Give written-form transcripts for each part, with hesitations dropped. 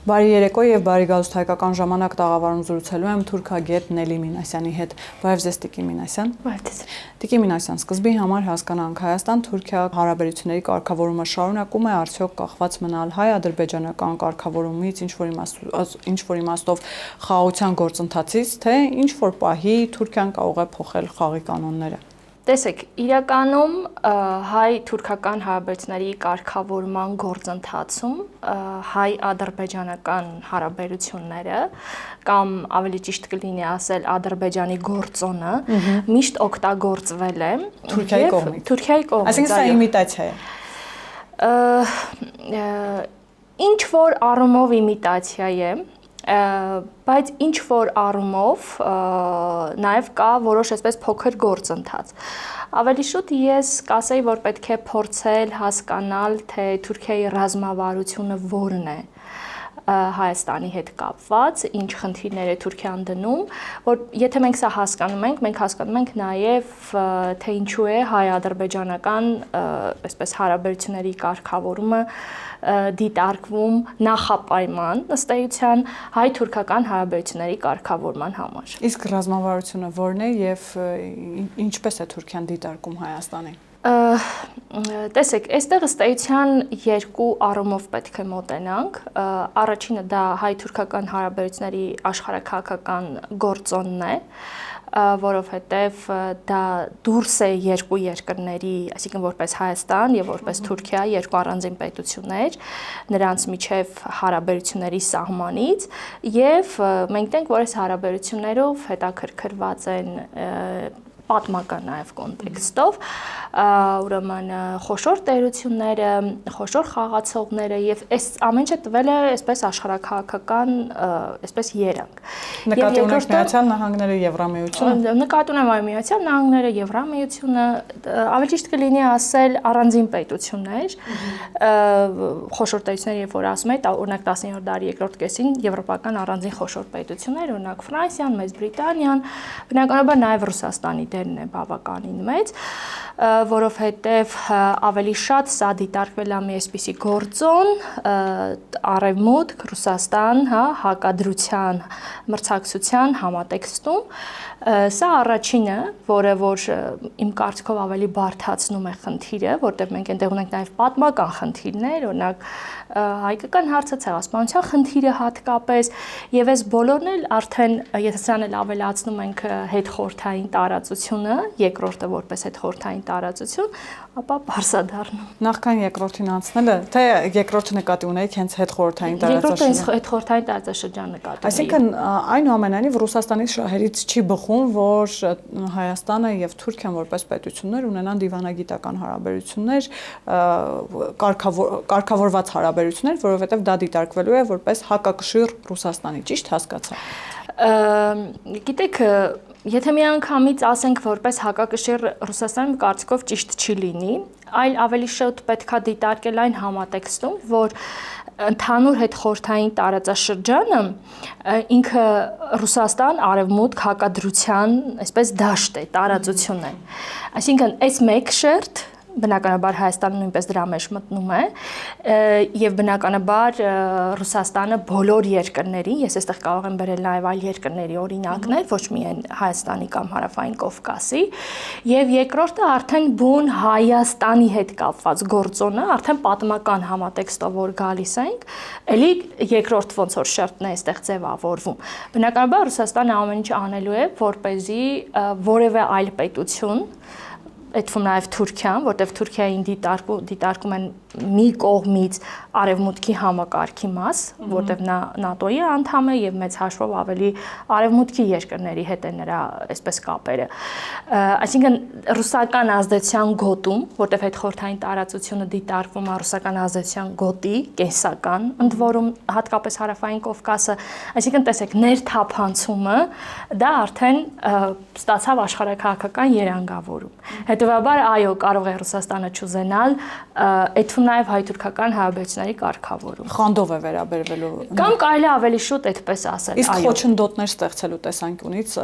Բարի երեկո եւ բարի գալուստ հայկական ժամանակ տաղավարում զրուցելու եմ թուրքագետ Նելի Մինասյանի հետ։ Բարև ձեզ Տիկին Մինասյան։ Բարև ձեզ։ Տիկին Մինասյան, սկզբի համար հասկանանք Հայաստան-Թուրքիա հարաբերությունների կարգավորումը շարունակում է արդյոք կախված մնալ հայ-ադրբեջանական կարգավորումից, ինչ որ իմաստով խաղաղության գործընթացից, թե ինչ որ պահի Թուրքիան կարող է փոխել խաղի կանոնները։ Տեսեք, իրականում հայ-թուրքական հարաբերությունների կարգավորման գործընթացում հայ-ադրբեջանական հարաբերությունները կամ ավելի ճիշտ կլինի ասել Ադրբեջանի գործոնը միշտ օգտագործվել է Թուրքիայի կողմից։ Թուրքիայի կողմից։ Այսինքն սա իմիտացիա է։ Ինչ որ առումով իմիտացիա է, բայց ինչ որ առումով նաև կա որոշ այսպես փոքր գործընթաց։ Ավելի շուտ ես կասեի, որ պետք է փորձել հասկանալ, թե Թուրքիայի ռազմավարությունը որն է Հայաստանի հետ կապված, ինչ խնդիրներ է Թուրքիան դնում, որ եթե մենք սա հասկանում ենք, մենք հասկանում ենք նաև, թե ինչու է հայ-ադրբեջանական այսպես հարաբերությունների կարգավորումը դիտարկվում նախապայման ըստ էության հայ-թուրքական հարաբերությունների կարգավորման համար։ Իսկ ռազմավարությունը որն է եւ ինչպես է Թուրքիան դիտարկում Հայաստանին։ Տեսեք, այստեղ ըստ էության երկու առումով պետք է մոտենանք։ Առաջինը դա հայ-թուրքական հարաբերությունների աշխարհաքաղաքական գործոնն է, որովհետև դա դուրս է երկու երկրների, այսինքն որպես Հայաստան եւ որպես Թուրքիա, երկու առանձին պետություններ, նրանց միջև հարաբերությունների սահմանից եւ մենք տենք, որ այս հարաբերություններով հետաքրքրված են պատմական նաև կոնտեքստով, ուրեմն խոշոր տերությունները, խոշոր խաղացողները եւ այս ամեն ինչը տվել է այսպես աշխարհաքաղաքական այսպես երանգ։ Նկատի ունեք Միացյալ Նահանգները, Եվրամիությունը։ Նկատի ունեմ Միացյալ Նահանգները, Եվրամիությունը, ավելի ճիշտ կլինի ասել առանձին պետություններ, խոշոր տերություններ, երբ որ ասում եմ, օրինակ 19-րդ դարի երկրորդ կեսին եվրոպական առանձին խոշոր պետություններ, օրինակ Ֆրանսիան, Մեծ Բրիտանիան, բնականաբար նաև Ռուսաստանի դերն է բավականին մեծ, որովհետև ավելի շատ սա դիտարկվել է մի այսպիսի գործոն, Արևմուտք, Ռուսաստան, հակադրության, մրցակցության համատեքստում, սա առաջինը, որը որ իմ կարծիքով ավելի բարդացնում է խնդիրը, որտեղ մենք այնտեղ ունենք նաև պատմական խնդիրներ, օրինակ հայկական հարցը, ցեղասպանության խնդիրը հատկապես, եւ այս բոլորն էլ արդեն, եթե սրան էլ ավելացնում ենք հետխորհրդային տարածությունը, երկրորդը որպես հետխորհրդային տարածություն, ապա բարձրադառնում։ Նախքան երկրորդին անցնելը, թե երկրորդը նկատի ունեիք հենց հետխորհրդային տարածաշրջան։ Երկրորդը հետխորհրդային տարածաշրջան նկատի ունեի։ Այսինքն այնուամենայնիվ Ռուսաստանի շահերից չի բխում, որ Հայաստանը եւ Թուրքիան որպես պետություններ ունենան դիվանագիտական հարաբերություններ, կարգավորված հարաբերություններ, որովհետեւ դա դիտարկվելու է որպես հակակշիռ Ռուսաստանի, ճիշտ հասկացա։ Գիտեք, եթե մի անգամից ասենք որպես հակակշիռ Ռուսաստանը կարծիքով ճիշտ չի լինի, այլ ավելի շուտ պետքա դիտարկել այն համատեքստում, որ ընդհանուր հետխորհրդային տարածաշրջանը ինքը Ռուսաստան արևմուտք հակադրության այսպես դաշտ է, տարածություն է։ Այսինքն այս մեկ շերտ բնականաբար Հայաստանը նույնպես դրա մեջ մտնում է եւ բնականաբար Ռուսաստանը բոլոր երկրների, ես այստեղ կարող եմ բերել նաեւ այլ երկրների օրինակներ, ոչ միայն Հայաստանի կամ Հարավային Կովկասի, եւ երկրորդը արդեն բուն Հայաստանի հետ կապված գործոնը, արդեն պատմական համատեքստով որ գալիս ենք, ելի երկրորդ ոնց որ շերտն է այստեղ ձևավորվում։ Բնականաբար Ռուսաստանը ամեն ինչ անելու է, որպեսզի որևէ այլ պետություն այդ թվում նաև Թուրքիան, որտեղ Թուրքիային դիտարկում են մի կողմից արևմուտքի համակարգի մաս, որտեղ նա ՆԱՏՕ-ի անդամ է եւ մեծ հաշվով ավելի արևմուտքի երկրների հետ է նրա այսպես կապերը։ Այսինքն ռուսական ազդեցության գոտում, որտեղ այդ խորհրդային տարածությունը դիտարկվում է ռուսական ազդեցության գոտի, կենսական, ընդ որում հատկապես Հարավային Կովկասը, այսինքն տեսեք, ներթափանցումը դա արդեն ստացավ աշխարհաքաղաքական երանգավորում։ Հետո Հետևաբար այո, կարող է Ռուսաստանը չուզենալ այդու նաև հայ-թուրքական հարաբերությունների կարգավորում։ Խանդով է վերաբերվելու։ Կամ կարելի ավելի շուտ այդպես ասել, Իսկ խոչընդոտներ ստեղծելու տեսանկյունից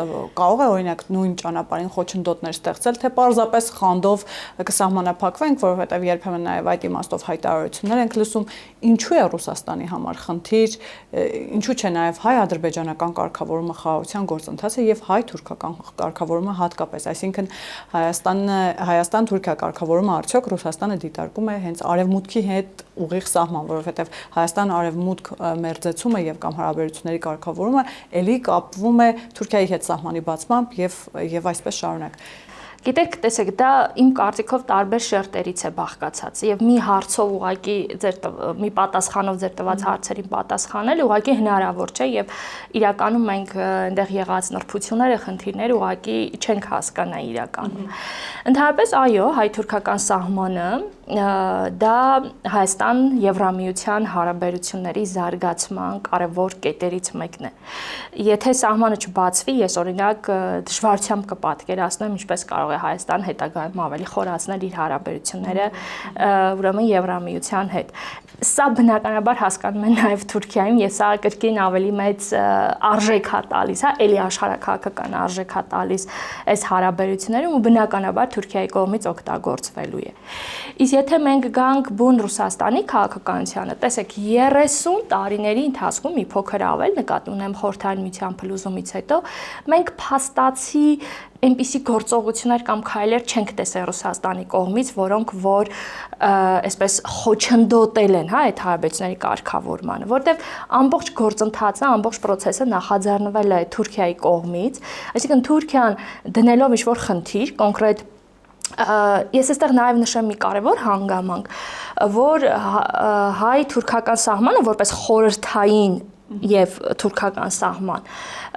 կարող է օրինակ նույն ճանապարհին խոչընդոտներ ստեղծել, թե պարզապես խանդով կսահմանափակվենք, որովհետև երբեմն նաև այդ իմաստով հայտարարություններ ենք լսում, ինչու է Ռուսաստանի համար խնդիր, ինչու՞ չէ նաև հայ-ադրբեջանական կարգավորումը խաղաղության գործընթաց է եւ հայ-թուրքական կարգավորումը հատկապես, այսինքն Հայաստան-Թուրքիա կարգավորումը արդյոք Ռուսաստանը դիտարկում է հենց արևմուտքի հետ ուղիղ սահման, որովհետև Հայաստան-արևմուտք մերձեցումը եւ կամ հարաբերությունների կարգավորումը ելի կապվում է Թուրքիայի հետ սահմանի բացմամբ եւ այսպես շարունակ։ Գիտեք, տեսեք, դա իմ կարծիքով տարբեր շերտերից է բաղկացած եւ մի հարցով ուղղակի մի պատասխանով ձեր տված հարցերին պատասխանել ուղղակի հնարավոր չէ եւ իրականում մենք այնտեղ եղած նրբությունները, խնդիրները ուղղակի չենք հասկանա իրականում։ Ընդհանրապես այո, հայ-թուրքական սահմանը դա Հայաստան-Եվրամիության հարաբերությունների զարգացման կարևոր կետերից մեկն է։ Եթե սահմանը չբացվի, ես օրինակ դժվարությամբ կպատկերացնեմ ինչպես կարող է Հայաստան հետագայում ավելի խորացնել իր հարաբերությունները ուրեմն Եվրամիության հետ։ Սա բնականաբար հասկանում են նաև Թուրքիայում, եւ սա կրկին ավելի մեծ արժեք է տալիս, հա, էլի աշխարհակահաղական արժեք է տալիս այս հարաբերություններում ու բնականաբար Թուրքիայի կողմից օգտագործվելու է։ Իսկ եթե մենք գանք բուն Ռուսաստանի քաղաքականությանը, տեսեք 30 տարիների ընթացքում մի փոքր ավել նկատի ունեմ Խորհրդային Միության փլուզումից հետո մենք փաստացի այնպիսի գործողություններ կամ քայլեր չենք տեսել Ռուսաստանի կողմից, որոնք որ այսպես խոչընդոտել են, հա, այդ հարաբերությունների կարգավորմանը, որտեղ ամբողջ գործընթացը, ամբողջ process-ը նախաձեռնվել է Թուրքիայի կողմից, այսինքն Թուրքիան դնելով ինչ-որ խնդիր, կոնկրետ ես այստեղ նաև նշեմ մի կարևոր հանգամանք, որ հայ-թուրքական սահմանը որպես խորհրդային եւ թուրքական սահման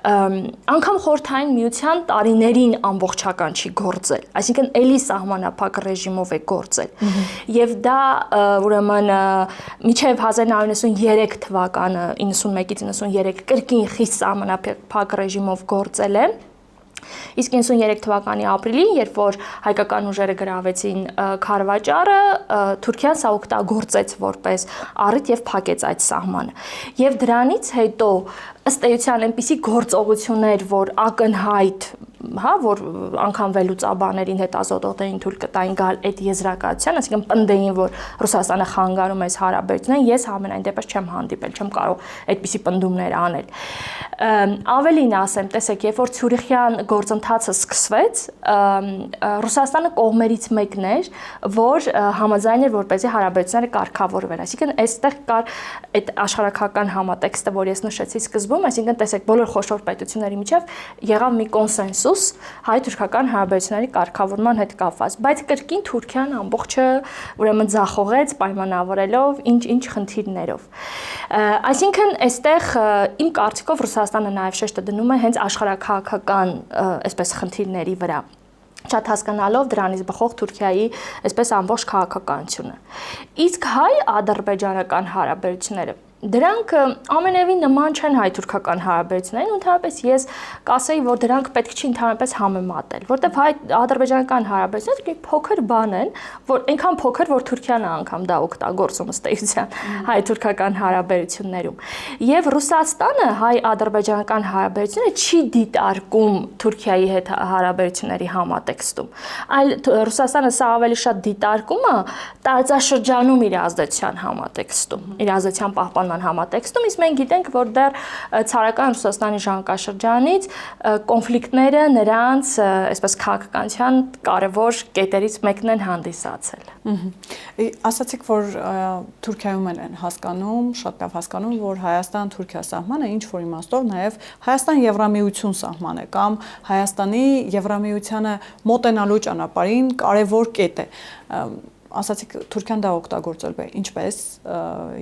անգամ Խորհրդային Միության տարիներին ամբողջական չի գործել, այսինքն էլի սահմանափակ ռեժիմով է գործել եւ դա ուրեմն մինչեւ 1993 թվականը 91-ից 93 կրկին խիստ սահմանափակ ռեժիմով գործել է։ Իսկ 93 թվականի ապրիլին, երբ որ հայկական ուժերը գրավեցին Քարվաճառը, Թուրքիան սա օգտագործեց որպես առիթ եւ փակեց այդ սահմանը։ Եվ դրանից հետո ըստ էության այնպիսի գործողություններ, որ ակնհայտ, հա, որ անգամ վերլուծաբաներին հետազոտողներին թույլ կտային գալ այդ եզրակացության, այսինքն պնդեին, որ Ռուսաստանը խանգարում է այս հարաբերություններին, ես համենայն դեպս չեմ հանդիպել, չեմ կարող այդպիսի պնդումներ անել։ Ավելին ասեմ, տեսեք, երբ որ Ցյուրիխյան գործընթացը սկսվեց, Ռուսաստանը կողմերից մեկն էր, որ համաձայն էր, որպեսզի հարաբերությունները կարգավորվեն, այսինքն այստեղ կար այդ աշխարհակահաղական համատեքստը, որ ես նշեցի սկզբում, այսինքն տեսեք, բոլոր խոշոր պետությունների միջև եղավ մի կոնսենսուս հայ-թուրքական հարաբերությունների կարգավորման հետ կապված, բայց կրկին Թուրքիան ամբողջը ուրեմն ձախողեց պայմանավորելով ինչ խնդիրներով։ Այսինքն այստեղ իմ կարծիքով Ռուսաստանը նաև շեշտը դնում է հենց աշխարհակահաղական այսպես խնդիրների վրա, շատ հասկանալով դրանից բխող Թուրքիայի այսպես ամբողջ քաղաքականությունը։ Իսկ հայ-ադրբեջանական հարաբերությունները դրանք ամենևին նման չեն հայ-թուրքական հարաբերություններին, ընդհանրապես ես կասեի, որ դրանք պետք չի ընդհանրապես համեմատել, որտեղ հայ-ադրբեջանական հարաբերությունները մի փոքր բան են, որ այնքան փոքր, որ Թուրքիան անգամ դա օգտագործում ըստ էության հայ-թուրքական հարաբերություններում։ Եվ Ռուսաստանը հայ-ադրբեջանական հարաբերությունները չի դիտարկում Թուրքիայի հետ հարաբերությունների համատեքստում, այլ Ռուսաստանը սա ավելի շատ դիտարկում է տարածաշրջանում իր ազդեցության համատեքստում, իր ազդեցության պահպանման համատեքստում, իսկ մենք գիտենք, որ դեռ ցարական Ռուսաստանի ժամանակաշրջանից կոնֆլիկտները նրանց այսպես քաղաքականության կարևոր կետերից մեկն են հանդիսացել։ Ասացիք, որ Թուրքիայում են հասկանում, շատ լավ հասկանում, որ Հայաստան-Թուրքիա սահմանը ինչ որ իմաստով նաև Հայաստան-Եվրամիություն սահման է կամ Հայաստանի Եվրամիությանը մոտենալու ճանապարհին կարևոր կետ է։ Ասացիք Թուրքիան դա օգտագործել է ինչպես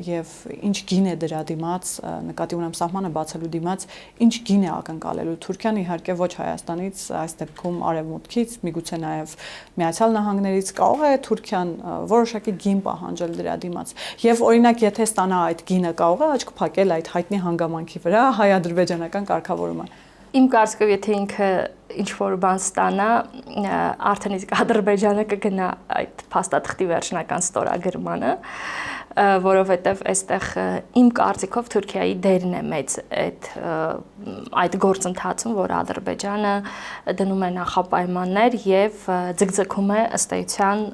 եւ ինչ գին է դրա դիմաց նկատի ունեմ սահմանը բացելու դիմաց ինչ գին է ակնկալելու Թուրքիան իհարկե ոչ Հայաստանից այս դեպքում արևմուտքից միգուցե նաեւ Միացյալ Նահանգներից կարող է Թուրքիան որոշակի գին պահանջել դրա դիմաց եւ օրինակ եթե ստանա այդ գինը կարող է աչք փակել այդ հայտնի հանգամանքի վրա հայ-ադրբեջանական կարգավորումը։ Իմ կարծիքով եթե ինքը ինչ որ բան ստանա, արդեն իսկ Ադրբեջանը կգնա այդ փաստաթղթի վերջնական ստորագրմանը, որովհետև այստեղ իմ կարծիքով Թուրքիայի դերն է մեծ այդ գործընթացում, որ Ադրբեջանը դնում է նախապայմաններ եւ ձգձգում է ըստ էության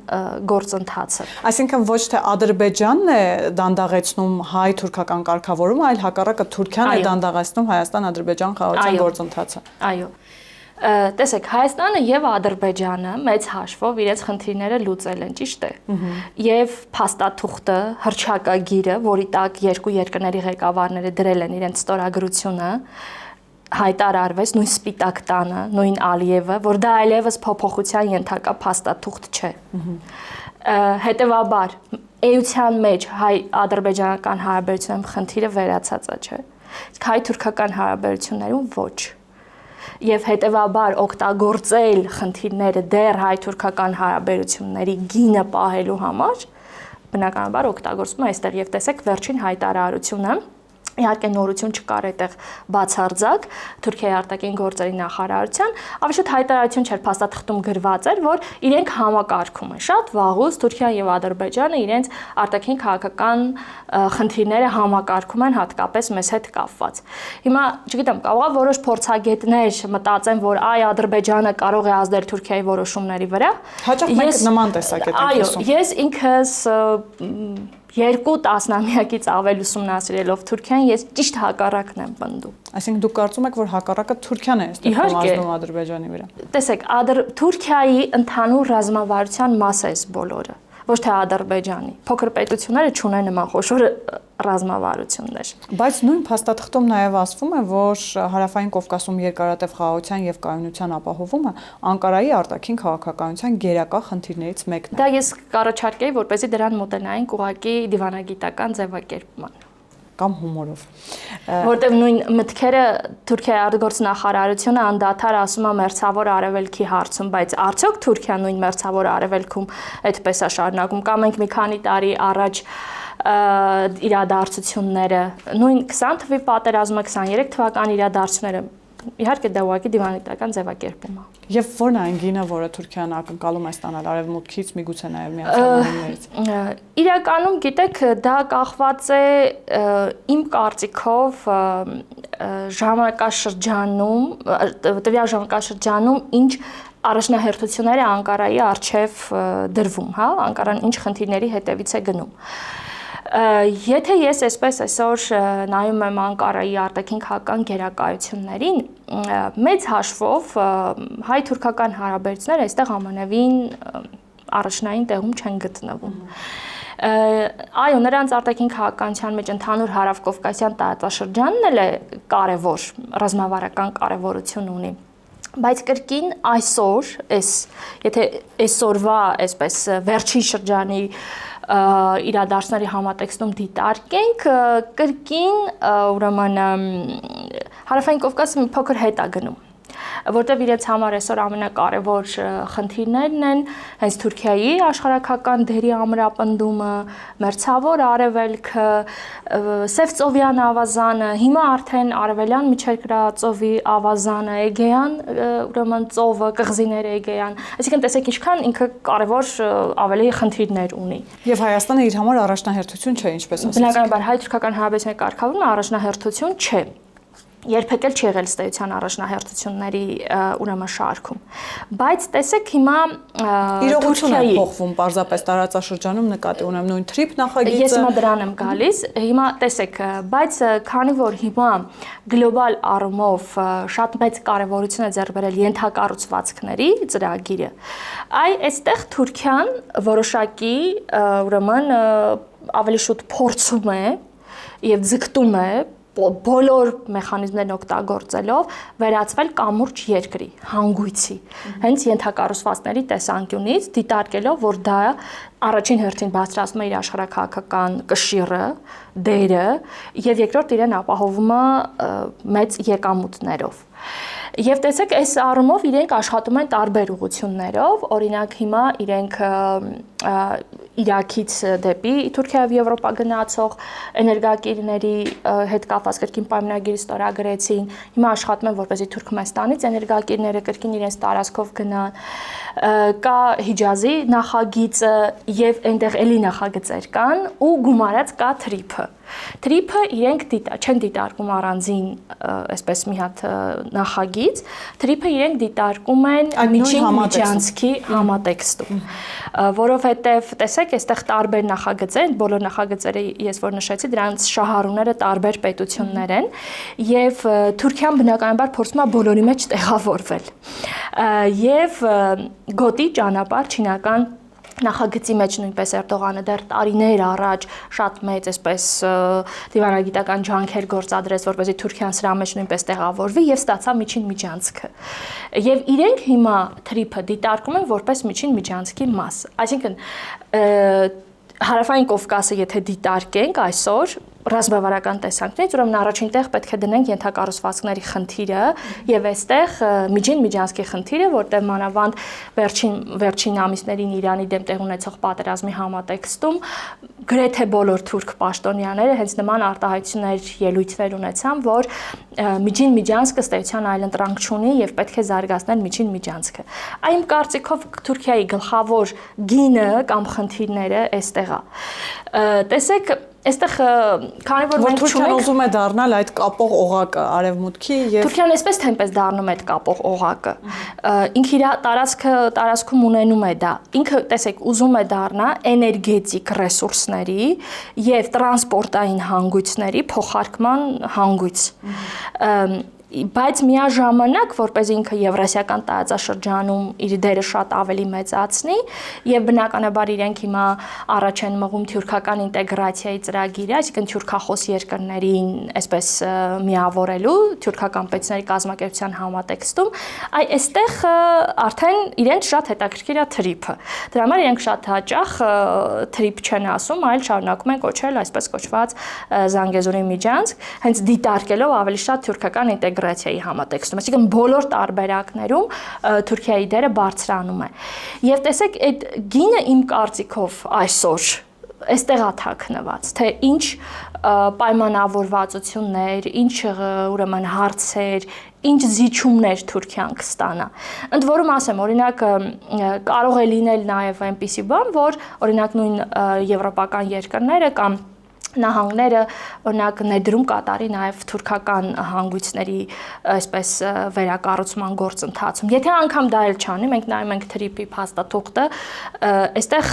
գործընթացը։ Այսինքն ոչ թե Ադրբեջանն է դանդաղեցնում հայ-թուրքական կարգավորումը, այլ հակառակը Թուրքիան է դանդաղեցնում Հայաստան-Ադրբեջան խաղաղության գործընթացը։ Այո։ Տեսեք, Հայաստանը եւ Ադրբեջանը մեծ հաշվով իրենց խնդիրները լուծել են, ճիշտ է։ Եվ փաստաթուղթը, հռչակագիրը, որի տակ երկու երկրների ղեկավարները դրել են իրենց ստորագրությունը, հայտարարվեց նույն Սպիտակ տանը, նույն Ալիևը, որ դա այլևս փոփոխության ենթակա փաստաթուղթ չէ։ Հետևաբար, էության մեջ հայ-ադրբեջանական հարաբերությունների խնդիրը վերացած է, չէ։ Իսկ հայ-թուրքական հարաբերություններում ոչ։ Եվ հետևաբար օգտագործել խնդիրները դեռ հայ-թուրքական հարաբերությունների գինը պահելու համար բնականաբար օգտագործվում է այստեղ եւ տեսեք վերջին հայտարարությունը իհարկե նորություն չկար այդտեղ բացարձակ Թուրքիայի արտաքին գործերի նախարարության, ավելի շուտ հայտարարություն չէր, փաստաթղթում գրված էր, որ իրենք համակարգում են շատ վաղուց Թուրքիան եւ Ադրբեջանը իրենց արտաքին քաղաքական խնդիրները համակարգում են հատկապես մեզ հետ կապված։ Հիմա, չգիտեմ, կարող է որոշ փորձագետներ մտածեն, որ այ Ադրբեջանը կարող է ազդել Թուրքիայի որոշումների վրա։ Հաճախ մենք նման տեսակետ ենք ասում։ Այո, ես ինքս 2 տասնամյակից ավել ուսումնասիրելով Թուրքիան, ես ճիշտ հակառակն եմ պնդում։ Այսինքն դուք կարծում եք, որ հակառակը Թուրքիան է այստեղ ազդում Ադրբեջանի վրա։ Տեսեք, Թուրքիայի ընդհանուր ռազմավարության մաս է այս բոլորը, ոչ թե Ադրբեջանի։ Փոքր պետությունները չունեն նման խոշոր ռազմավարություններ։ Բայց նույն փաստաթղթում նաև ասվում է, որ Հարավային Կովկասում երկարատև խաղաղության եւ կայունության ապահովումը Անկարայի արտաքին քաղաքականության գերակա խնդիրներից մեկն է։ Դա ես կառաջարկեի, որպեսզի դրան մոտենայինք ուղղակի դիվանագիտական ձևակերպման կամ հումորով։ Որտեղ նույն մտքերը Թուրքիայի արտգործնախարարությունը անդադար ասում է մերձավոր արևելքի հարցում, բայց արդյոք Թուրքիան նույն մերձավոր արևելքում այդպես է շարունակում, կամ մենք մի քանի տարի առաջ իրադարձությունները, նույն 20 թվականի պատերազմը, 23 թվականի իրադարձությունները, իհարկե դա ուղղակի դիվանագիտական ձևակերպում է։ Եվ ո՞րն է այն գինը, որը Թուրքիան ակնկալում է ստանալ արևմուտքից, միգուցե նաև Միացյալ Նահանգներից։ Իրականում, գիտեք, դա կախված է իմ կարծիքով ժամանակաշրջանում, տվյալ ժամանակաշրջանում ինչ առաջնահերթությունները Անկարայի առջև դրվում, հա, Անկարան ինչ խնդիրների հետևից է գնում։ Եթե ես այսպես այսօր նայում եմ Անկարայի արտաքին քաղաքական գերակայություններին, մեծ հաշվով հայ-թուրքական հարաբերությունները այստեղ ամենևին առաջնային տեղում չեն գտնվում։ Այո, նրանց արտաքին քաղաքականության մեջ ընդհանուր հարավկովկասյան տարածաշրջանն էլ է կարևոր, ռազմավարական կարևորություն ունի։ Բայց կրկին այսօր, եթե այսօրվա այսպես վերջին շրջանի իրադարձների համատեքստում դիտարկենք, կրկին ուրեմն Հարավային Կովկասը մի փոքր հետ է գնում, որտեղ իրենց համար այսօր ամենակարևոր խնդիրներն են հենց Թուրքիայի աշխարհակական դերի ամրապնդումը, մերձավոր արևելքը, Սևծովյան ավազանը, հիմա արդեն արևելյան միջերկրածովի ավազանը, Էգեյան ուրեմն ծովը, կղզիները Էգեյան, այսինքն տեսեք ինչքան ինքը կարևոր ավելի խնդիրներ ունի։ Եվ Հայաստանը իր համար առաջնահերթություն չէ, ինչպես ասացիք։ Բնականաբար հայ-թուրքական հարաբերությունների կարգավորումը առաջնահերթություն չէ։ Երբեք էլ չի եղել ստեյության առաջնահերթությունների ուրեմն շարքում։ Բայց տեսեք հիմա իրողությունը փոխվում պարզապես տարածաշրջանում նկատի ունեմ նույն թրիփ նախագիծը։ Ես հիմա դրան եմ գալիս։ Հիմա տեսեք, բայց քանի որ հիմա գլոբալ առումով շատ մեծ կարևորություն է ձեռք բերել ենթակառուցվածքների ծրագիրը, այստեղ Թուրքիան որոշակի ուրեմն ավելի շուտ փորձում է եւ ձգտում է բոլոր մեխանիզմներն օգտագործելով վերածվել կամուրջ երկրի, հանգույցի, հենց ենթակառուցվածքների տեսանկյունից դիտարկելով, որ դա առաջին հերթին բարձրացնում է իր աշխարհակաղակական կշիռը, դերը եւ երկրորդ իրեն ապահովում է մեծ եկամուտներով։ Եվ տեսեք, այս առումով իրենք աշխատում են տարբեր ուղղություններով, օրինակ հիմա իրենք Իրաքից դեպի Թուրքիա եւ Եվրոպա գնացող էներգակիրների հետ կապված կրկին պայմանագիր ստորագրեցին։ Հիմա աշխատում են որպեսզի Թուրքմենստանից էներգակիրները կրկին իրենց տարածքով գնան։ Կա Հիջազի նախագիծը եւ այնտեղ էլի նախագծեր կան ու գումարած կա Թրիփը իրենք չեն դիտարկում առանձին այսպես մի հատ նախագիծ, Թրիփը իրենք դիտարկում են միջին միջանցքի համատեքստում, որովհետև տեսեք, այստեղ տարբեր նախագծեր են, բոլոր նախագծերը ես որ նշեցի, դրանց շահառուները տարբեր պետություններ են եւ Թուրքիան բնականաբար փորձում է բոլորի մեջ տեղավորվել։ Եվ գոտի ճանապարհ չինական նախագծի մեջ նույնպես Էրդողանը դեռ տարիներ առաջ շատ մեծ այսպես դիվանագիտական ջանքեր գործադրեց, որպեսզի Թուրքիան սրա մեջ նույնպես տեղավորվի եւ ստացավ միջին միջանցքը։ Եվ իրենք հիմա Թրիփը դիտարկում են որպես միջին միջանցքի մաս։ Այսինքն Հարավային Կովկասը եթե դիտարկենք այսօր ռազմավարական տեսանկյունից, ուրեմն առաջին տեղ պետք է դնենք ենթակառուցվածքների խնդիրը եւ այստեղ միջին միջանցքի խնդիրը, որտեղ մանավանդ վերջին ամիսներին Իրանի դեմ տեղ ունեցող պատերազմի համատեքստում գրեթե բոլոր թուրք պաշտոնյաները հենց նման արտահայտություններ ելույթներ ունեցան, որ միջին միջանցքը ստեյության այլընտրանք չունի եւ պետք է զարգացնել միջին միջանցքը։ Այն կարծիքով Թուրքիայի գլխավոր գինը կամ խնդիրները այստեղ է։ Տեսեք, այստեղ քանի որ մենք Թուրքիան ուզում է դառնալ այդ կապող օղակը արևմուտքի եւ Թուրքիան այսպես թե այնպես դառնում է այդ կապող օղակը։ Ինքը իր տարածքում ունենում է դա։ Ինքը, տեսեք, ուզում է դառնա էներգետիկ ռեսուրսների եւ տրանսպորտային հանգույցների փոխարկման հանգույց։ Բայց միաժամանակ, որպես ինքը եվրասիական տարածաշրջանում իր դերը շատ ավելի մեծացնի եւ բնականաբար իրենք հիմա առաջ են մղում թուրքական ինտեգրացիայի ծրագիրը, այսինքն թուրքախոս երկրներին այսպես միավորելու թուրքական պետությունների կազմակերպության համատեքստում, այստեղ արդեն իրենց շատ հետաքրքիր է Թրիփը։ Դրա համար իրենք շատ հաճախ Թրիփ չեն ասում, այլ շարունակում են կոչել այսպես կոչված Զանգեզուրի միջանցք, հենց դիտարկելով ավելի շատ թուրքական ինտեգրացիայի համատեքստում, այսինքն բոլոր տարբերակներում Թուրքիայի դերը բարձրանում է։ Եվ տեսեք, այդ գինը իմ կարծիքով այսօր այստեղ է թաքնված, թե ինչ պայմանավորվածություններ, ինչ ուրեմն հարցեր, ինչ զիջումներ Թուրքիան կստանա։ Ընդ որում ասեմ, օրինակ կարող է լինել նաև այնպիսի բան, որ օրինակ նույն եվրոպական երկրները կամ նահանգները օրինակ ներդրում կատարի նաև թուրքական հանգույցների այսպես վերակառուցման գործընթացում։ Եթե անգամ դա էլ չանի, մենք նայում ենք Թրիփի փաստաթուղթը, այստեղ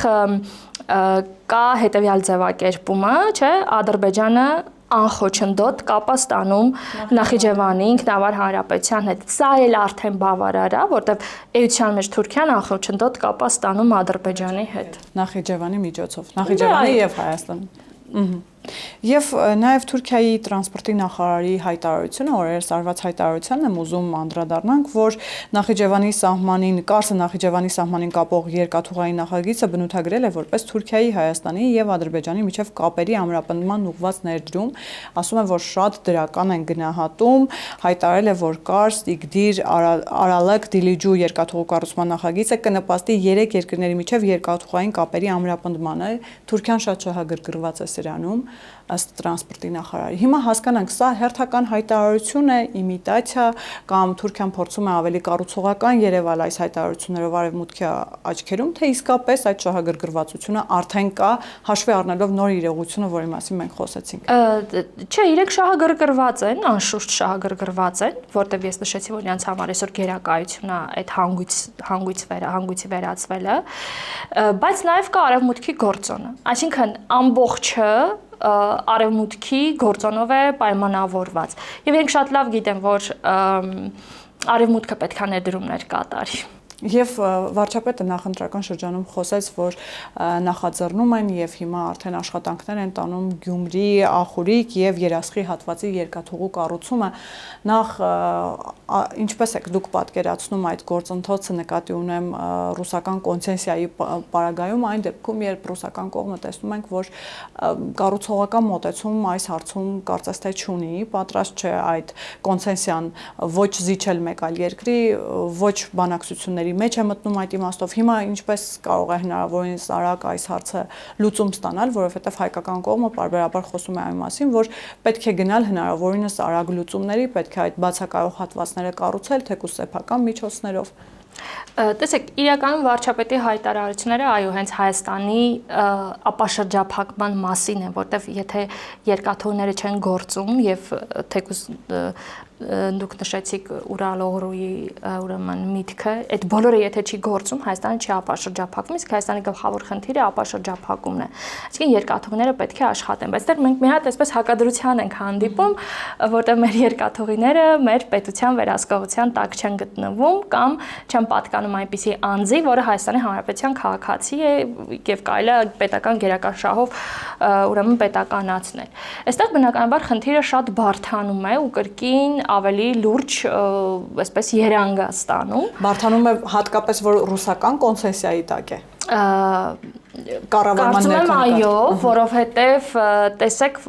կա հետևյալ ձևակերպումը, չէ, Ադրբեջանը անխոչնդոտ կապ է ստանում Նախիջևանի ինքնավար հանրապետության հետ։ Սա էլ արդեն բավարար է, որտեղ էության մեջ Թուրքիան անխոչնդոտ կապ է ստանում Ադրբեջանի հետ։ Նախիջևանի միջոցով, Նախիջևանի եւ Հայաստանի։ Եվ նաև Թուրքիայի տրանսպորտի նախարարի հայտարարությունը, օրերս արված հայտարարությանն եմ ուզում անդրադառնանք, որ Նախիջևանի սահմանին, Կարսը Նախիջևանի սահմանին կապող երկաթուղային նախագիծը բնութագրել է որպես Թուրքիայի, Հայաստանի եւ Ադրբեջանի միջև կապերի ամրապնդման ուղղված ներդրում, ասում է, որ շատ դրական են գնահատում, հայտարարել է, որ Կարս, Իգդիր, Արալակ, Դիլիջու երկաթուղու կառուցման նախագիծը կնպաստի 3 երկրների միջև երկաթուղային կապերի ամրապնդմանը։ Թուրքիան շատ շահագրգռված է սրանում, ըստ տրանսպորտի նախարարի։ Հիմա հասկանանք, սա հերթական հայտարարություն է, իմիտացիա, կամ Թուրքիան փորձում է ավելի կառուցողական երևալ այս հայտարարություններով արևմուտքի աչքերում, թե իսկապես այդ շահագրգռվածությունը արդեն կա, հաշվի առնելով նոր իրողությունը, որի մասին մենք խոսեցինք։ Չէ, իրենք շահագրգռված են, անշուշտ շահագրգռված են, որտեղ ես նշեցի, որ նրանց համար այսօր գերակայությունն է այդ հանգույցի վերածվելը, բայց նաև կա արևմուտքի գործոնը, այսինքն ամբողջը արևմուտքի գործոնով է պայմանավորված։ Եվ իրենք շատ լավ գիտեն, որ արևմուտքը պետք է ներդրումներ կատարի։ Եվ վարչապետը նախընտրական շրջանում խոսեց, որ նախաձեռնում են եւ հիմա արդեն աշխատանքներ են տանում Գյումրի, Ախուրիկ եւ Երասխի հատվածի երկաթուղու կառուցումը։ Նախ ինչպես եք դուք պատկերացնում այդ գործընթացը, նկատի ունեմ ռուսական կոնցեսիայի պարագայում, այն դեպքում, երբ ռուսական կողմը տեսնում ենք, որ կառուցողական մոտեցում այս հարցում կարծես թե չունի, պատրաստ չէ այդ կոնցեսիան ոչ զիջել մեկ այլ երկրի, ոչ բանակցությունների մեջ է մտնում այդ իմաստով։ Հիմա ինչպես կարող է հնարավորինս արագ այս հարցը լուծում ստանալ, որովհետև հայկական կողմը պարբերաբար խոսում է այն մասին, որ պետք է գնալ հնարավորինս արագ լուծումների, պետք է այդ բացակայող հատվածները կառուցել, թեկուզ սեփական միջոցներով։ Տեսեք, իրականում վարչապետի հայտարարությունները այո, հենց Հայաստանի ապաշրջափակման մասին են, որտեղ եթե երկաթուղիները չեն գործում եւ թեկուզ դուք նշեցիք Ուրալօղրուի ուրեմն միտքը, այդ բոլորը եթե չի գործում, Հայաստանը չի ապաշրջափակվում, իսկ Հայաստանի գլխավոր խնդիրը ապաշրջափակումն է։ Այսինքն երկաթուղիները պետք է աշխատեն, բայց դեռ մենք մի հատ այսպես հակադրության ենք հանդիպում, որտեղ մեր երկաթուղիները մեր պետության վերահսկողության տակ չեն գտնվում կամ չեն պատկանում այնպիսի անձի, որը Հայաստանի Հանրապետության քաղաքացի է եւ կարելի է պետական գերական շահով ուրեմն պետականացնել։ Այստեղ բնականաբար խնդիրը շատ բարդանում է ու կրկին ավելի լուրջ այսպես երանգ է ստանում։ Բարդանում է հատկապես որ ռուսական կոնցեսիայի տակ է։ Կարծում եմ այո, որովհետև տեսեք,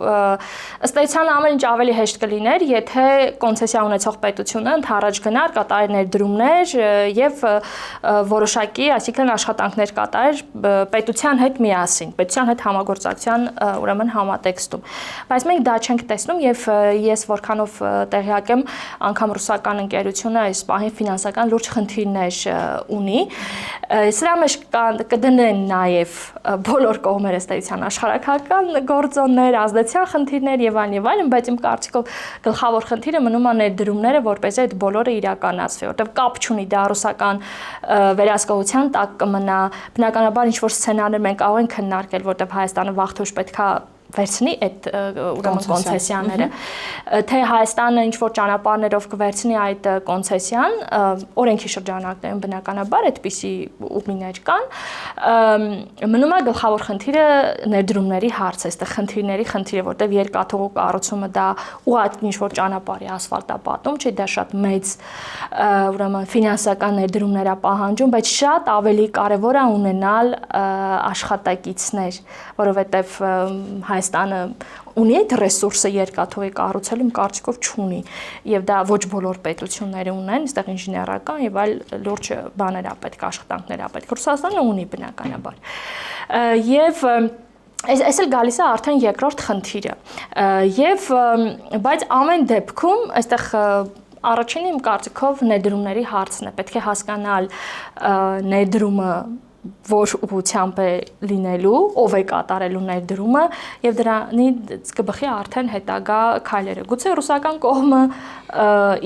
ըստ էության ամեն ինչ ավելի հեշտ կլիներ, եթե կոնցեսիա ունեցող պետությունը ընդառաջ գնար, կատարեր ներդրումներ եւ որոշակի, այսինքն աշխատանքներ կատարեր պետության հետ միասին, պետության հետ համագործակցության ուրեմն համատեքստում։ Բայց մենք դա չենք տեսնում եւ ես որքանով տեղյակ եմ, անգամ ռուսական ընկերությունը այս պահին ֆինանսական լուրջ խնդիրներ ունի։ Սրա մեջ կդնեն նաեւ բոլոր կողմերը ստեյցիան աշխարհական գործոններ, ազդեցության խնդիրներ եւ այլն, բայց իմ կարծիքով գլխավոր խնդիրը մնում է ներդրումները, որպեսզի այդ բոլորը իրականացվի, որտեղ կապ չունի դա ռուսական վերահսկողության տակ կմնա, բնականաբար ինչ որ սցենարներ մենք կարող ենք քննարկել, որտեղ Հայաստանը վաղթուշ պետքա վերցնի այդ ուրեմն կոնցեսիաները, թե Հայաստանը ինչ որ ճանապարհներով կվերցնի այդ կոնցեսիան, օրենքի շրջանակներում բնականաբար այդպիսի ուղիներ կան, մնում է գլխավոր խնդիրը ներդրումների հարցը, այստեղ խնդիրը, որտեղ երկաթուղու կառուցումը դա ուղղակի ինչ որ ճանապարհի ասֆալտապատում չի, դա շատ մեծ ուրեմն ֆինանսական ներդրումներ է պահանջում, բայց շատ ավելի կարևոր է ունենալ աշխատակիցներ, որովհետև Հայաստանը ունի այդ ռեսուրսը երկաթուղի կառուցելու, իմ կարծիքով չունի, եւ դա ոչ բոլոր պետությունները ունեն, այստեղ ինժեներական եւ այլ լուրջ բաներ ա պետք, աշխատանքներ ա պետք։ Ռուսաստանը ունի բնականաբար։ Եվ այս էլ գալիս է արդեն երկրորդ խնդիրը։ Եվ բայց ամեն դեպքում այստեղ առաջինը իմ կարծիքով ներդրումների հարցն է։ Պետք է հասկանալ ներդրումը որ ուղղությամբ է լինելու, ով է կատարելու ներդրումը եւ դրանից կբխի արդեն հետագա քայլերը։ Գուցե ռուսական կողմը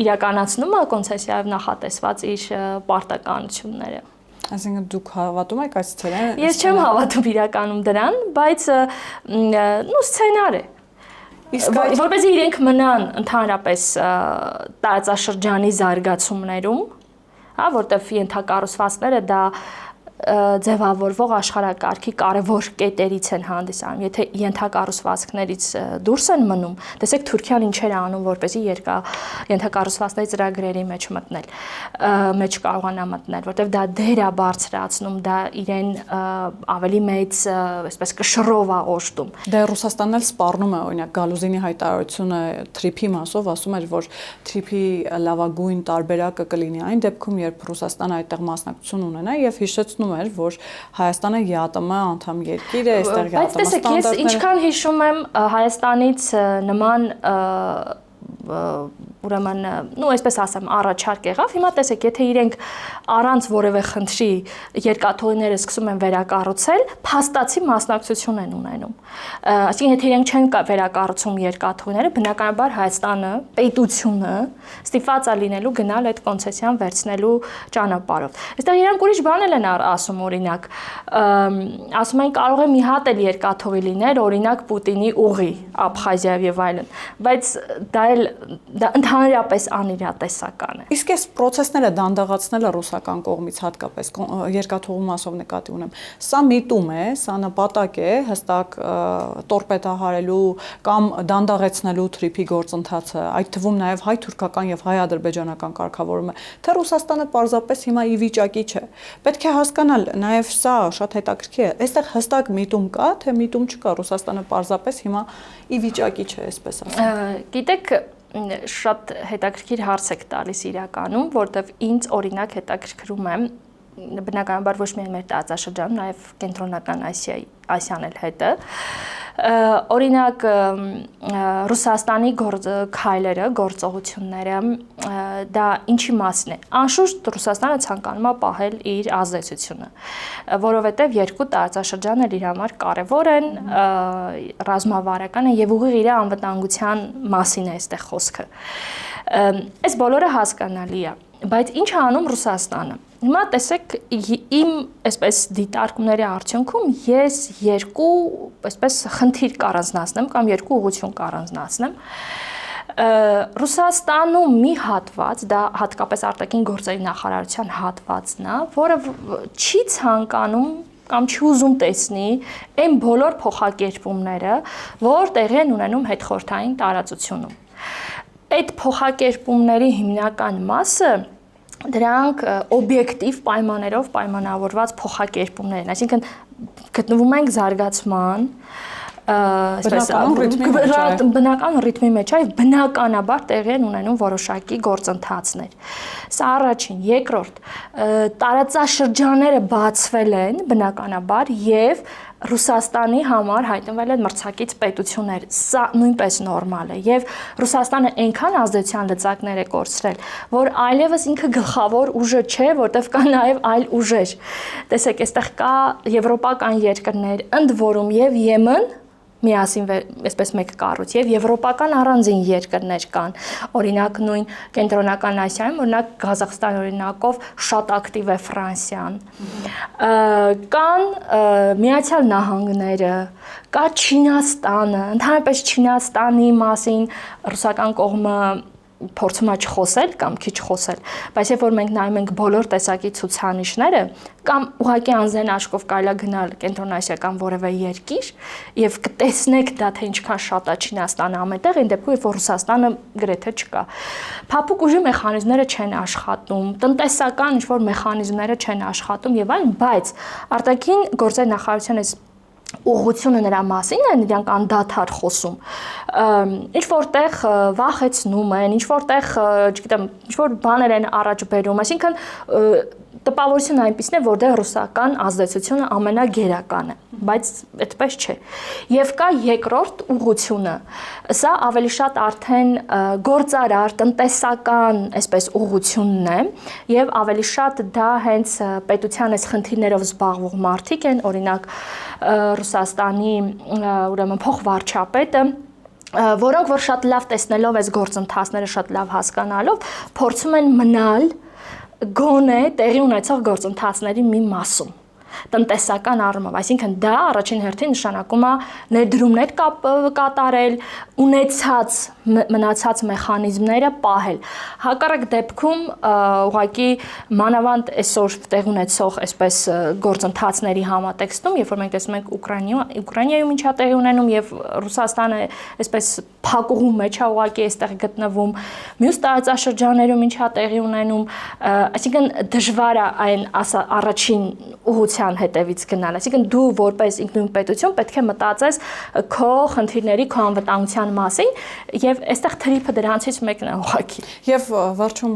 իրականացնում է կոնցեսիայով նախատեսված իր պարտականությունները։ Այսինքն դուք հավատում եք այս սցենարին։ Ես չեմ հավատում իրականում դրան, բայց սցենար է։ Իսկ որպեսզի իրենք մնան ընդհանրապես տարածաշրջանի զարգացումներում, հա, որտեղ ենթակառուցվածքները դա ձևավորվող աշխարհակարգի կարևոր կետերից են հանդիսանում։ Եթե ենթակառուցվածքներից դուրս են մնում, տեսեք Թուրքիան ինչեր է անում, որպեսզի ենթակառուցվածքների ծրագրերի մեջ մտնել, մեջ կարողանա մտնել, որտեղ դա դեր է բարձրացնում, դա իրեն ավելի մեծ, այսպես կշռով է օժտում։ Դե Ռուսաստանն էլ սպառնում է, օրինակ Գալուզինի հայտարարությունը TRIP-ի մասով ասում էր, որ TRIP-ի լավագույն տարբերակը կլինի այն դեպքում, երբ Ռուսաստանը այդտեղ մասնակցություն ունենա եւ հիշեցնում որ Հայաստանը ԵԱՏՄ անդամ երկիր է, այստեղ ԵԱՏՄ բայց տեսեք, ես ինչքան հիշում եմ Հայաստանից նման ուրեմն, այսպես ասեմ, առաջարկ եղավ։ Հիմա տեսեք, եթե իրենք առանց որևէ խնդրի երկաթուղիները սկսում են վերակառուցել, փաստացի մասնակցություն են ունենում։ Այսինքն, եթե իրենք չեն վերակառուցում երկաթուղիները, բնականաբար Հայաստանը, պետությունը ստիպված է լինելու գնալ այդ կոնցեսիան վերցնելու ճանապարհով։ Այստեղ իրենք ուրիշ բան են ասում, օրինակ, ասում են կարող է մի հատ էլ երկաթուղի լիներ, օրինակ Պուտինի ուղի Աբխազիայով եւ այլն, բայց դա դա ընդհանրապես անիրատեսական է։ Իսկ այս process-ները դանդաղացնելը ռուսական կողմից հատկապես երկաթուղու մասով նկատի ունեմ։ Սա միտում է, սա նպատակ է հստակ տորպեդահարելու կամ դանդաղեցնելու թրիփի գործընթացը, այդ թվում նաև հայ-թուրքական եւ հայ-ադրբեջանական կարգավորումը, թե Ռուսաստանը պարզապես հիմա ի վիճակի չէ։ Պետք է հասկանալ նաև սա շատ հետաքրքիր է։ Այստեղ հստակ միտում կա, թե միտում չկա, Ռուսաստանը պարզապես հիմա ի վիճակի չէ, այսպես ասեմ։ Գիտեք, շատ հետաքրքիր հարց եք տալիս իրականում, որտեվ ինձ օրինակ հետաքրքրում է բնականաբար ոչ միայն մեր տարածաշրջանում, նաև կենտրոնական Ասիան էլ հետը։ Օրինակ Ռուսաստանի քայլերը, գործողությունները դա ինչի մասն է։ Անշուշտ Ռուսաստանը ցանկանում է պահել իր ազդեցությունը, որովհետև երկու տարածաշրջան էլ իր համար կարևոր են, ռազմավարական են եւ ուղիղ իր անվտանգության մասին է այստեղ խոսքը։ Այս բոլորը հասկանալի է, բայց ինչ է անում Ռուսաստանը։ Հիմա տեսեք, իմ այսպես դիտարկումների արդյունքում ես երկու այսպես խնդիր կառանձնացնեմ կամ երկու ուղղություն կառանձնացնեմ։ Ռուսաստանում մի հատված, դա հատկապես արտաքին գործերի նախարարության հատվածն է, որը չի ցանկանում կամ չի ուզում տեսնի այն բոլոր փոխակերպումները, որ տեղի են ունենում հետխորհրդային տարածությունում։ Այդ փոխակերպումների հիմնական մասը դրանք օբյեկտիվ պայմաններով պայմանավորված փոխակերպումներ են, այսինքն գտնվում ենք զարգացման, բնական ռիթմի մեջ է, բնականաբար տեղի են ունենում որոշակի գործընթացներ։ Սա առաջին, երկրորդ, տարածաշրջանները բացվել են բնականաբար եւ Ռուսաստանի համար հայտնվել են մրցակից պետություններ, սա նույնպես նորմալ է եւ Ռուսաստանը այնքան ազդեցության լծակներ է կորցրել, որ այլևս ինքը գլխավոր ուժը չէ, որտեղ կա նաեւ այլ ուժեր։ Տեսեք, այստեղ կա եվրոպական երկրներ, ընդ որում եւ Եմեն միասին այսպես մեկ կառույց եւ եվրոպական առանձին երկրներ կան, օրինակ նույն կենտրոնական Ասիայում, օրինակ Ղազախստան օրինակով շատ ակտիվ է Ֆրանսիան, կան Միացյալ Նահանգները, կա Չինաստանը, ընդհանրապես Չինաստանի մասին ռուսական կողմը փորձում է չխոսել կամ քիչ խոսել, բայց երբ որ մենք նայում ենք բոլոր տեսակի ցուցանիշները կամ ուղղակի անձեն աչքով կարելի է գնալ կենտրոնասիական որևէ երկիր եւ կտեսնեք դա թե ինչքան շատ է Չինաստանը ամենտեղ, այն դեպքում երբ որ Ռուսաստանը գրեթե չկա։ Փափուկ ուժի մեխանիզմները չեն աշխատում, տնտեսական ինչ-որ մեխանիզմները չեն աշխատում եւ այլն, բայց արտաքին գործերի նախարարության այս ուղղությունը նրա մասին են իրանք անդադար խոսում, ինչ որտեղ վախեցնում են, ինչ որտեղ, չգիտեմ, ինչ որ բաներ են առաջ բերում, այսինքն տպավորությունը այնպիսին է, որտեղ ռուսական ազդեցությունը ամենագերականը, բայց այդպես չէ։ Եվ կա երկրորդ ուղղությունը, սա ավելի շատ արդեն գործարար, տնտեսական, այսպես ուղղությունն է, եւ ավելի շատ դա հենց պետության այս խնդիրներով զբաղվող մարդիկ են, օրինակ Ռուսաստանի ուրեմն փոխվարչապետը, որոնք որ շատ լավ տեսնելով այս գործընթացները, շատ լավ հասկանալով, փորձում են մնալ գոնե տեղի ունեցող գործընթացների մի մասում տնտեսական առումով, այսինքն դա առաջին հերթին նշանակում է ներդրումներ կատարել, ունեցած մնացած մեխանիզմները պահել։ Հակառակ դեպքում ուղղակի մանավանդ այսօր տեղ ունեցող այսպես գործընթացների համատեքստում, երբ որ մենք տեսնում ենք Ուկրաինայում ինչ է տեղի ունենում եւ Ռուսաստանը այսպես փակուղու մեջ է ուղղակի այստեղ գտնվում, մյուս տարածաշրջաններում ինչ է տեղի ունենում, այսինքն դժվար է այն առաջին ուղղության հետևից գնալ, այսինքն դու որպես ինքնուրույն պետություն պետք է մտածես քո խնդիրների, քո անվտանգության մասին եւ այստեղ թրիփը դրանցից մեկն է ուղղակի։ Եվ վերջում,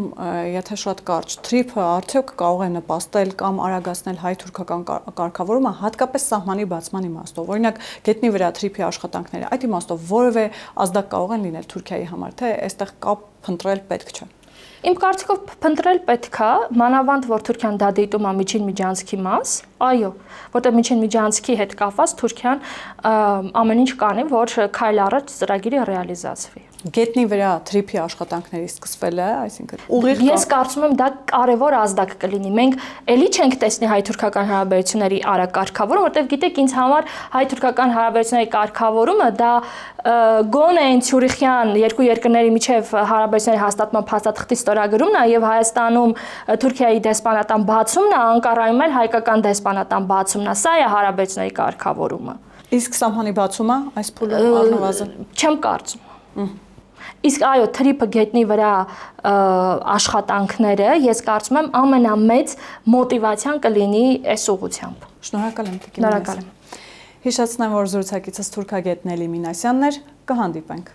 եթե շատ կարճ, թրիփը արդյոք կարող է նպաստել կամ արագացնել հայ-թուրքական կարգավորումը, հատկապես սահմանի բացման իմաստով։ Օրինակ, գետնի վրա թրիփի աշխատանքները, այդ իմաստով որևէ ազդակ կարող են լինել Թուրքիայի համար, թե այստեղ կապ փնտրել պետք չէ։ Իմ կարծիքով փնտրել պետք է, մանավանդ որ Թուրքիան դա դիտում է միջին միջանցքի մաս, Այո, որտեղ միջին միջանցքի հետ կապված Թուրքիան ամեն ինչ կանի, որ քայլ առաջ ծրագիրը ռեալիզացվի։ Գետնի վրա թրիփի աշխատանքների սկսվել է, այսինքն ուղիղ Ես կարծում եմ դա կարևոր ազդակ կլինի։ Մենք էլի չենք տեսնի հայ-թուրքական հարաբերությունների արագ կարգավորում, որտեղ գիտեք, ինձ համար հայ-թուրքական հարաբերությունների կարգավորումը դա գոնե այն Ցյուրիխյան երկու երկրների միջև հարաբերությունների հաստատման փաստաթղթի ստորագրումն է եւ Հայաստանում Թուրքիայի դեսպանատան բացումն է, Անկարայում էլ հայկական դեսպանատան բացումն է։ Սա է հարաբերությունների կարգավորումը։ Իսկ սահմանի բացումը այս փուլում առնվազն չեմ կարծում։ Իսկ այո, թրիփը գետնի վրա աշխատանքները, ես կարծում եմ ամենամեծ մոտիվացիան կլինի այս ուղղությամբ։ Շնորհակալ եմ, Տիկին։ Շնորհակալ եմ։ Հիշեցնեմ, որ զրուցակիցս թուրքագետ Նելի Մինասյանն էր, կհանդիպենք։